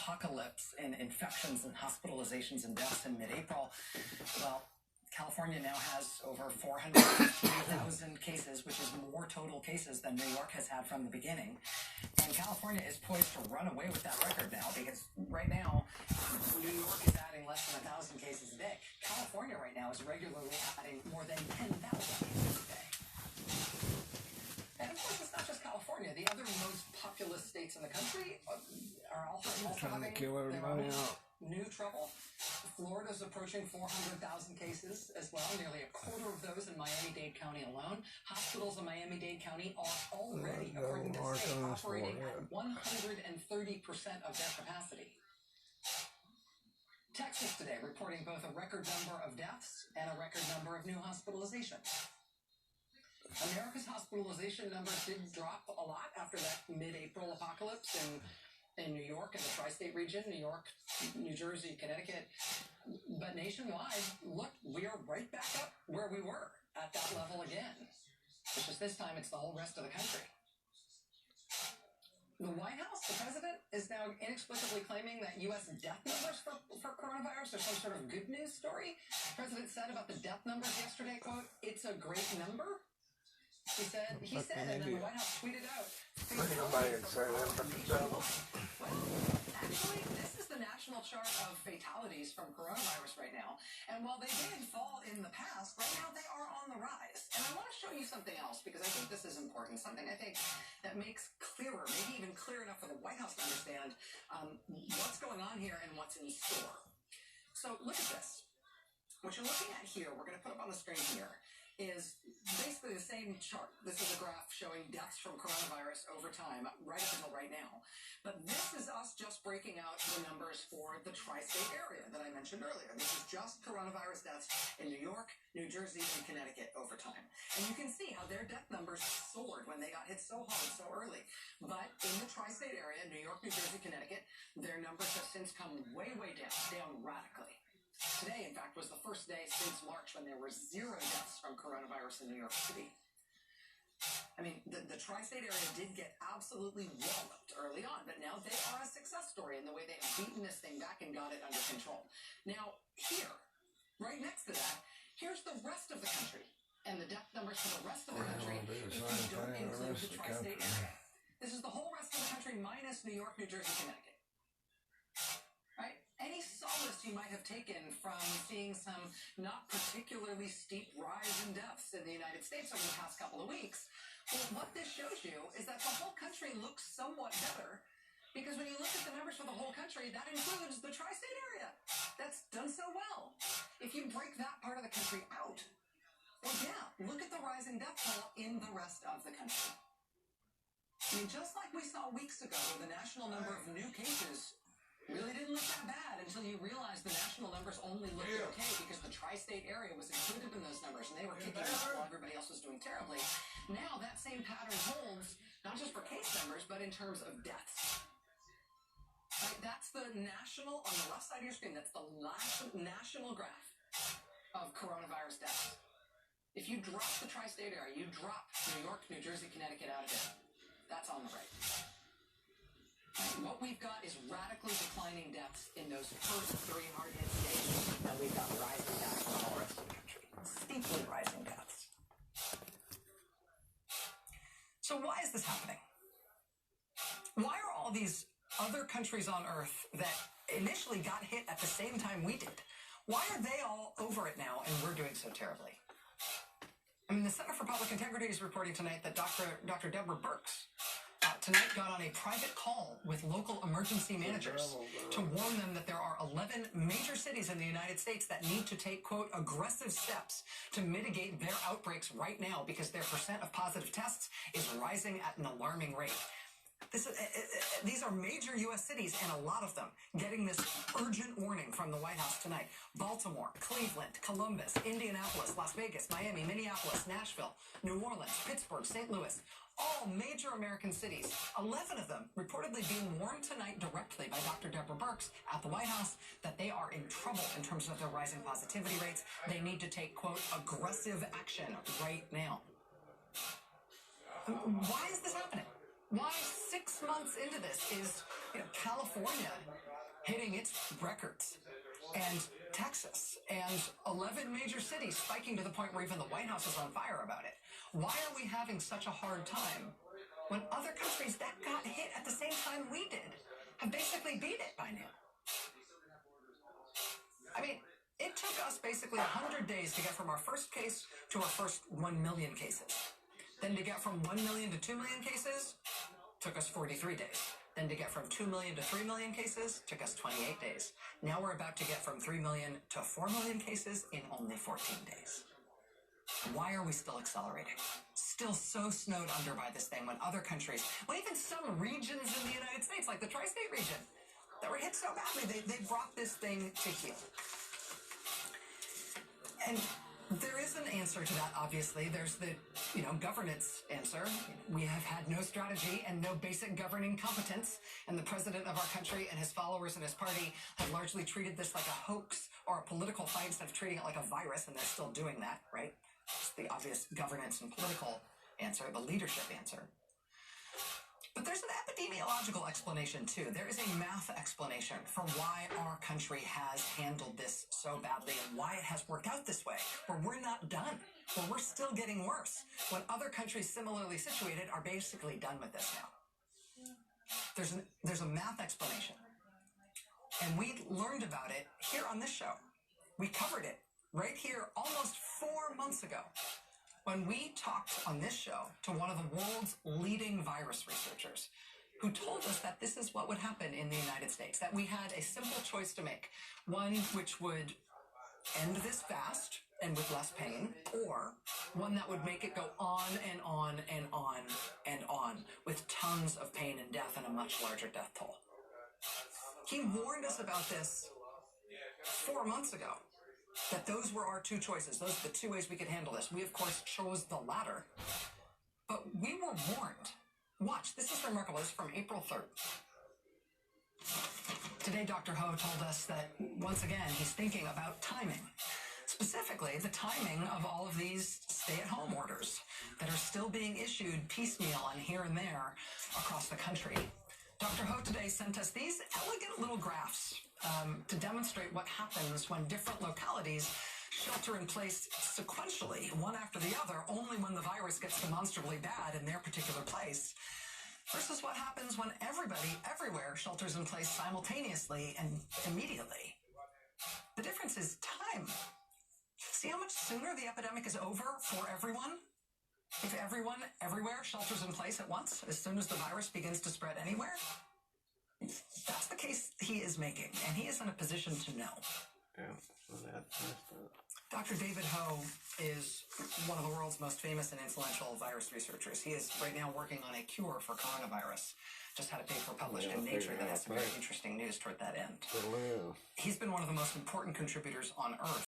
apocalypse in infections and hospitalizations and deaths in mid-April. Well, California now has over 450,000 cases, which is more total cases than New York has had from the beginning. And California is poised to run away with that record now, because right now, New York is adding less than 1,000 cases a day. California right now is regularly adding more than 10,000 cases a day. And of course, it's not just California. The other most populous states in the country are also having their own new trouble. Florida's approaching 400,000 cases as well, nearly a quarter of those in Miami-Dade County alone. Hospitals in Miami-Dade County are already, according to the state, operating at 130% of their capacity. Texas today reporting both a record number of deaths and a record number of new hospitalizations. America's hospitalization numbers did drop a lot after that mid-April apocalypse in New York and the tri-state region, New York, New Jersey, Connecticut. But nationwide, look, we are right back up where we were at that level again. It's just this time it's the whole rest of the country. The White House, the president, is now inexplicably claiming that U.S. death numbers for coronavirus are some sort of good news story. The president said about the death numbers yesterday, quote, "It's a great number." He said, and then the White House tweeted out, actually, this is the national chart of fatalities from coronavirus right now. And while they did fall in the past, right now they are on the rise. And I want to show you something else, because I think this is important. Something I think that makes clearer, maybe even clear enough for the White House to understand what's going on here and what's in store. So look at this. What you're looking at here, we're going to put up on the screen here, is basically the same chart. This is a graph showing deaths from coronavirus over time, right up until right now. But this is us just breaking out the numbers for the tri-state area that I mentioned earlier. This is just coronavirus deaths in New York, New Jersey, and Connecticut over time. And you can see how their death numbers soared when they got hit so hard so early. But in the tri-state area, New York, New Jersey, Connecticut, their numbers have since come way, way down radically. Today, in fact, was the first day since March when there were 0 deaths from coronavirus in New York City. I mean, the tri-state area did get absolutely walloped early on, but now they are a success story in the way they have beaten this thing back and got it under control. Now, here, right next to that, here's the rest of the country, and the death numbers for the rest of the country if you don't include the tri-state area. This is the whole rest of the country minus New York, New Jersey, Connecticut. Right? Any solace you might have taken from seeing some not particularly steep rise in deaths in the United States over the past couple of weeks, well, what this shows you is that the whole country looks somewhat better, because when you look at the numbers for the whole country, that includes the tri-state area. That's done so well. If you break that part of the country out, well, yeah, look at the rising death toll in the rest of the country. I mean, just like we saw weeks ago, where the national number of new cases really didn't look that bad until you realized the national numbers only looked okay because the tri-state area was included in those numbers and they were kicking out while everybody else was doing terribly. Now that same pattern holds, not just for case numbers, but in terms of deaths. Right? That's the national, on the left side of your screen, that's the last national graph of coronavirus deaths. If you drop the tri-state area, you drop New York, New Jersey, Connecticut out of it. That's on the right. What we've got is radically declining deaths in those first 3 hard-hit states, and we've got rising deaths in the whole rest of the country. Steeply rising deaths. So why is this happening? Why are all these other countries on Earth that initially got hit at the same time we did, why are they all over it now and we're doing so terribly? I mean, the Center for Public Integrity is reporting tonight that Dr. Deborah Birx tonight got on a private call with local emergency managers to warn them that there are 11 major cities in the United States that need to take, quote, aggressive steps to mitigate their outbreaks right now because their percent of positive tests is rising at an alarming rate. These are major U.S. cities, and a lot of them getting this urgent warning from the White House tonight. Baltimore, Cleveland, Columbus, Indianapolis, Las Vegas, Miami, Minneapolis, Nashville, New Orleans, Pittsburgh, St. Louis. All major American cities, 11 of them reportedly being warned tonight directly by Dr. Deborah Birx at the White House that they are in trouble in terms of their rising positivity rates. They need to take, quote, aggressive action right now. Why is this happening? Why 6 months into this is California hitting its records, and Texas, and 11 major cities spiking to the point where even the White House is on fire about it. Why are we having such a hard time when other countries that got hit at the same time we did have basically beat it by now? I mean, it took us basically 100 days to get from our first case to our first 1 million cases. Then to get from 1 million to 2 million cases took us 43 days. Then to get from 2 million to 3 million cases took us 28 days. Now we're about to get from 3 million to 4 million cases in only 14 days. Why are we still accelerating? Still so snowed under by this thing when other countries, well, even some regions in the United States, like the tri-state region, that were hit so badly, they brought this thing to heel. And there is an answer to that, obviously. There's the, governance answer. We have had no strategy and no basic governing competence, and the president of our country and his followers and his party have largely treated this like a hoax or a political fight instead of treating it like a virus, and they're still doing that, right? It's the obvious governance and political answer, the leadership answer. But there's an epidemiological explanation, too. There is a math explanation for why our country has handled this so badly and why it has worked out this way, where we're not done, where we're still getting worse, when other countries similarly situated are basically done with this now. There's a math explanation. And we learned about it here on this show. We covered it right here almost 4 months ago, when we talked on this show to one of the world's leading virus researchers who told us that this is what would happen in the United States, that we had a simple choice to make, one which would end this fast and with less pain, or one that would make it go on and on and on and on with tons of pain and death and a much larger death toll. He warned us about this 4 months ago, that those were our two choices. Those are the two ways we could handle this. We, of course, chose the latter. But we were warned. Watch, this is remarkable. This is from April 3rd. Today, Dr. Ho told us that, once again, he's thinking about timing. Specifically, the timing of all of these stay-at-home orders that are still being issued piecemeal and here and there across the country. Dr. Ho today sent us these elegant little graphs to demonstrate what happens when different localities shelter in place sequentially, one after the other, only when the virus gets demonstrably bad in their particular place, versus what happens when everybody, everywhere, shelters in place simultaneously and immediately. The difference is time. See how much sooner the epidemic is over for everyone? If everyone, everywhere, shelters in place at once, as soon as the virus begins to spread anywhere? That's the case he is making, and he is in a position to know. Yeah, so that's Dr. David Ho is one of the world's most famous and influential virus researchers. He is right now working on a cure for coronavirus. Just had a paper published in Nature that has some very interesting news toward that end. He's been one of the most important contributors on Earth